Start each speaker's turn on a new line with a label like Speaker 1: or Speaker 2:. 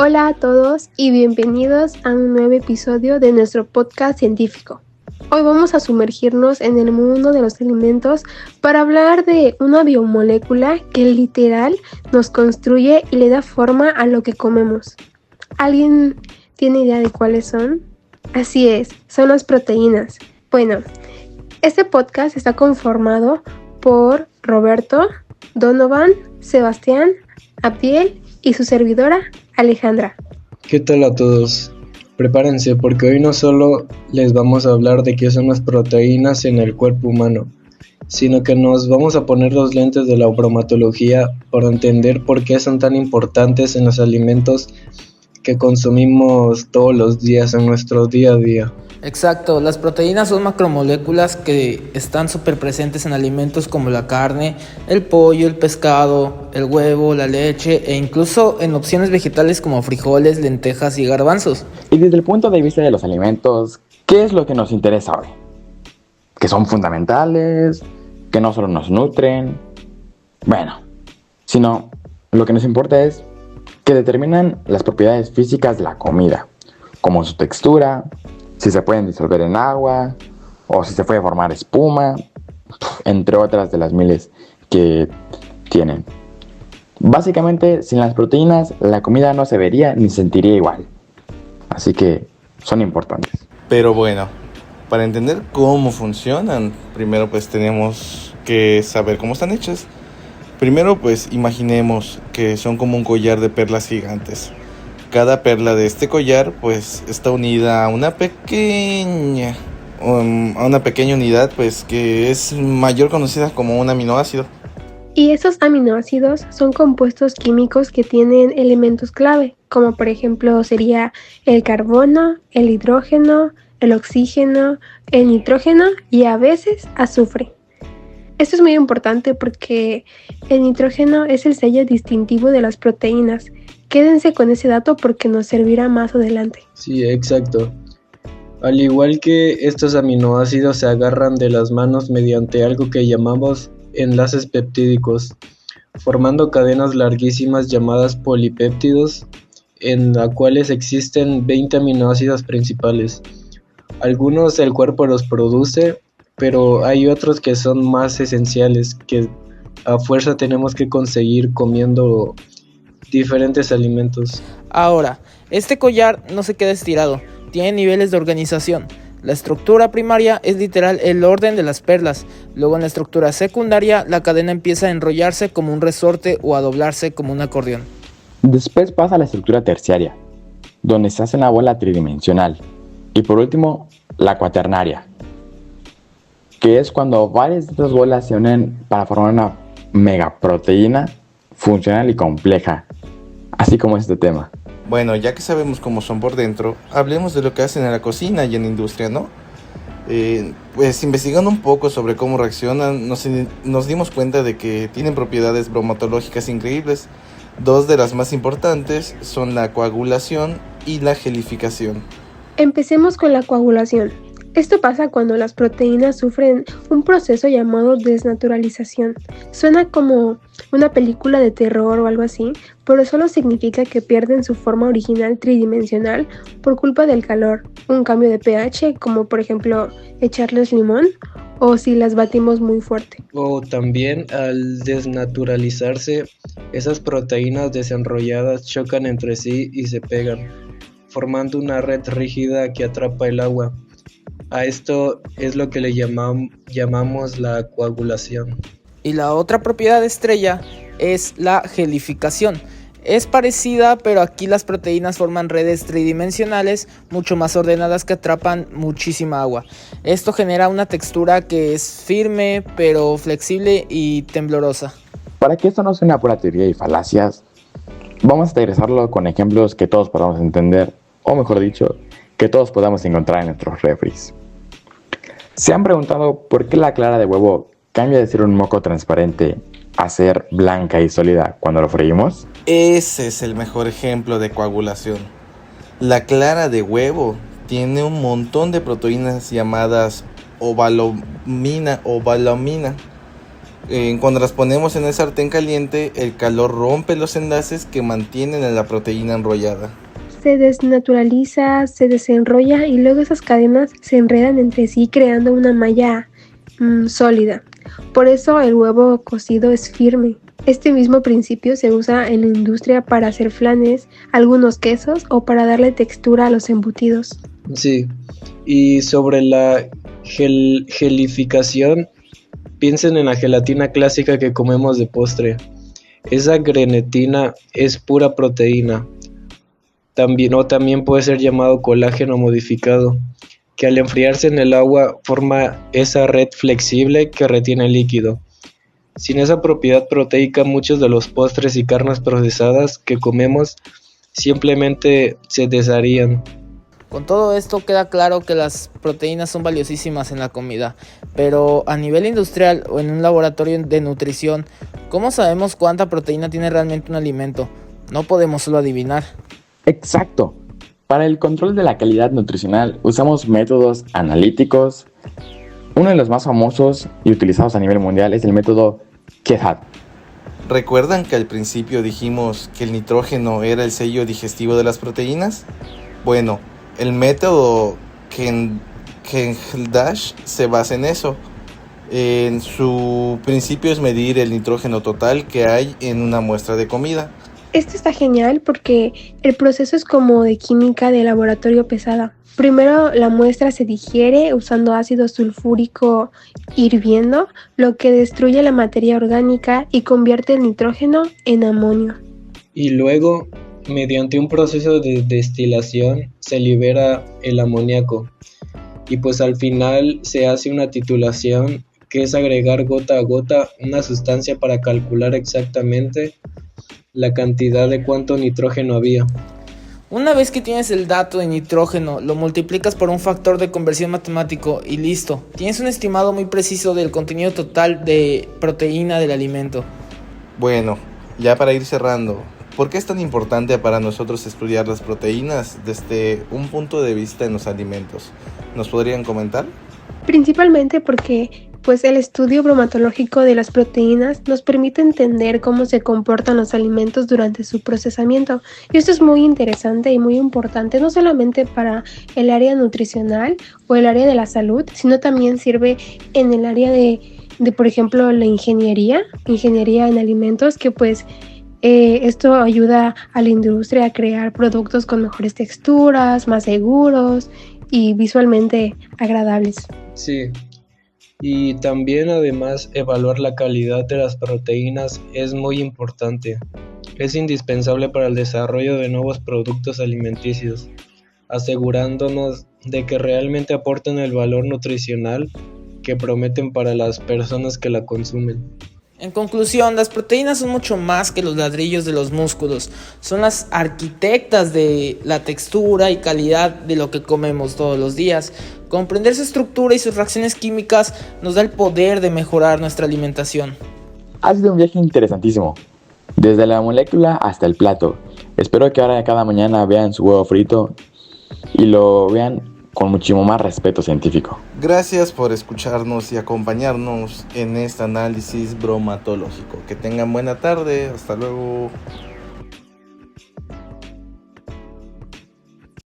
Speaker 1: Hola a todos y bienvenidos a un nuevo episodio de nuestro podcast científico. Hoy vamos a sumergirnos en el mundo de los alimentos para hablar de una biomolécula que literal nos construye y le da forma a lo que comemos. ¿Alguien tiene idea de cuáles son? Así es, son las proteínas. Bueno, este podcast está conformado por Roberto, Donovan, Sebastián, Abdiel y su servidora Alejandra.
Speaker 2: ¿Qué tal a todos? Prepárense porque hoy no solo les vamos a hablar de qué son las proteínas en el cuerpo humano, sino que nos vamos a poner los lentes de la bromatología para entender por qué son tan importantes en los alimentos que consumimos todos los días en nuestro día a día.
Speaker 3: Exacto, las proteínas son macromoléculas que están súper presentes en alimentos como la carne, el pollo, el pescado, el huevo, la leche e incluso en opciones vegetales como frijoles, lentejas y garbanzos.
Speaker 4: Y desde el punto de vista de los alimentos, ¿qué es lo que nos interesa hoy? ¿Que son fundamentales? ¿Que no solo nos nutren? Bueno, sino lo que nos importa es que determinan las propiedades físicas de la comida, como su textura, si se pueden disolver en agua o si se puede formar espuma, entre otras de las miles que tienen. Básicamente, sin las proteínas, la comida no se vería ni sentiría igual. Así que son importantes.
Speaker 5: Pero bueno, para entender cómo funcionan, primero pues tenemos que saber cómo están hechas. Primero pues imaginemos que son como un collar de perlas gigantes. Cada perla de este collar pues está unida a una pequeña unidad pues que es mayor conocida como un aminoácido.
Speaker 1: Y esos aminoácidos son compuestos químicos que tienen elementos clave, como por ejemplo sería el carbono, el hidrógeno, el oxígeno, el nitrógeno y a veces azufre. Esto es muy importante porque el nitrógeno es el sello distintivo de las proteínas. Quédense con ese dato porque nos servirá más adelante.
Speaker 2: Sí, exacto. Al igual que estos aminoácidos se agarran de las manos mediante algo que llamamos enlaces peptídicos, formando cadenas larguísimas llamadas polipéptidos, en las cuales existen 20 aminoácidos principales. Algunos el cuerpo los produce, pero hay otros que son más esenciales, que a fuerza tenemos que conseguir comiendo diferentes alimentos.
Speaker 3: Ahora, este collar no se queda estirado, tiene niveles de organización. La estructura primaria es literal el orden de las perlas. Luego en la estructura secundaria la cadena empieza a enrollarse como un resorte o a doblarse como un acordeón.
Speaker 4: Después pasa a la estructura terciaria, donde se hace una bola tridimensional. Y por último, la cuaternaria, que es cuando varias de estas bolas se unen para formar una megaproteína funcional y compleja, así como este tema.
Speaker 5: Bueno, ya que sabemos cómo son por dentro, hablemos de lo que hacen en la cocina y en la industria, ¿no? Pues investigando un poco sobre cómo reaccionan, nos dimos cuenta de que tienen propiedades bromatológicas increíbles. Dos de las más importantes son la coagulación y la gelificación.
Speaker 1: Empecemos con la coagulación. Esto pasa cuando las proteínas sufren un proceso llamado desnaturalización. Suena como una película de terror o algo así, pero solo significa que pierden su forma original tridimensional por culpa del calor, un cambio de pH, como por ejemplo echarles limón, o si las batimos muy fuerte.
Speaker 2: O también al desnaturalizarse, esas proteínas desenrolladas chocan entre sí y se pegan, formando una red rígida que atrapa el agua. A esto es lo que le llamamos la coagulación.
Speaker 3: Y la otra propiedad estrella es la gelificación. Es parecida, pero aquí las proteínas forman redes tridimensionales mucho más ordenadas que atrapan muchísima agua. Esto genera una textura que es firme, pero flexible y temblorosa.
Speaker 4: Para que esto no sea una pura teoría y falacias, vamos a aterrizarlo con ejemplos que todos podamos entender, o mejor dicho, que todos podamos encontrar en nuestros refris. ¿Se han preguntado por qué la clara de huevo cambia de ser un moco transparente a ser blanca y sólida cuando lo freímos?
Speaker 5: Ese es el mejor ejemplo de coagulación. La clara de huevo tiene un montón de proteínas llamadas ovalomina. Cuando las ponemos en el sartén caliente, el calor rompe los enlaces que mantienen a la proteína enrollada.
Speaker 1: Se desnaturaliza, se desenrolla y luego esas cadenas se enredan entre sí creando una malla sólida. Por eso el huevo cocido es firme. Este mismo principio se usa en la industria para hacer flanes, algunos quesos o para darle textura a los embutidos.
Speaker 2: Sí, y sobre la gelificación, piensen en la gelatina clásica que comemos de postre. Esa grenetina es pura proteína. También puede ser llamado colágeno modificado, que al enfriarse en el agua forma esa red flexible que retiene el líquido. Sin esa propiedad proteica, muchos de los postres y carnes procesadas que comemos simplemente se desharían.
Speaker 3: Con todo esto queda claro que las proteínas son valiosísimas en la comida, pero a nivel industrial o en un laboratorio de nutrición, ¿cómo sabemos cuánta proteína tiene realmente un alimento? No podemos solo adivinar.
Speaker 4: Exacto. Para el control de la calidad nutricional usamos métodos analíticos. Uno de los más famosos y utilizados a nivel mundial es el método KEHAT.
Speaker 5: ¿Recuerdan que al principio dijimos que el nitrógeno era el sello digestivo de las proteínas? Bueno, el método KEHAT se basa en eso. En su principio es medir el nitrógeno total que hay en una muestra de comida.
Speaker 1: Esto está genial porque el proceso es como de química de laboratorio pesada. Primero la muestra se digiere usando ácido sulfúrico hirviendo, lo que destruye la materia orgánica y convierte el nitrógeno en amonio.
Speaker 2: Y luego, mediante un proceso de destilación, se libera el amoníaco. Y pues al final se hace una titulación, que es agregar gota a gota una sustancia para calcular exactamente la cantidad de cuánto nitrógeno había.
Speaker 3: Una vez que tienes el dato de nitrógeno, lo multiplicas por un factor de conversión matemático y listo. Tienes un estimado muy preciso del contenido total de proteína del alimento.
Speaker 5: Bueno, ya para ir cerrando, ¿por qué es tan importante para nosotros estudiar las proteínas desde un punto de vista en los alimentos? ¿Nos podrían comentar?
Speaker 1: Principalmente porque el estudio bromatológico de las proteínas nos permite entender cómo se comportan los alimentos durante su procesamiento. Y esto es muy interesante y muy importante, no solamente para el área nutricional o el área de la salud, sino también sirve en el área de por ejemplo, la ingeniería en alimentos, que esto ayuda a la industria a crear productos con mejores texturas, más seguros y visualmente agradables.
Speaker 2: Sí. Y también además evaluar la calidad de las proteínas es muy importante. Es indispensable para el desarrollo de nuevos productos alimenticios, asegurándonos de que realmente aporten el valor nutricional que prometen para las personas que la consumen.
Speaker 3: En conclusión, las proteínas son mucho más que los ladrillos de los músculos. Son las arquitectas de la textura y calidad de lo que comemos todos los días. Comprender su estructura y sus reacciones químicas nos da el poder de mejorar nuestra alimentación.
Speaker 4: Ha sido un viaje interesantísimo, desde la molécula hasta el plato. Espero que ahora cada mañana vean su huevo frito y lo vean con muchísimo más respeto científico.
Speaker 5: Gracias por escucharnos y acompañarnos en este análisis bromatológico. Que tengan buena tarde. Hasta luego.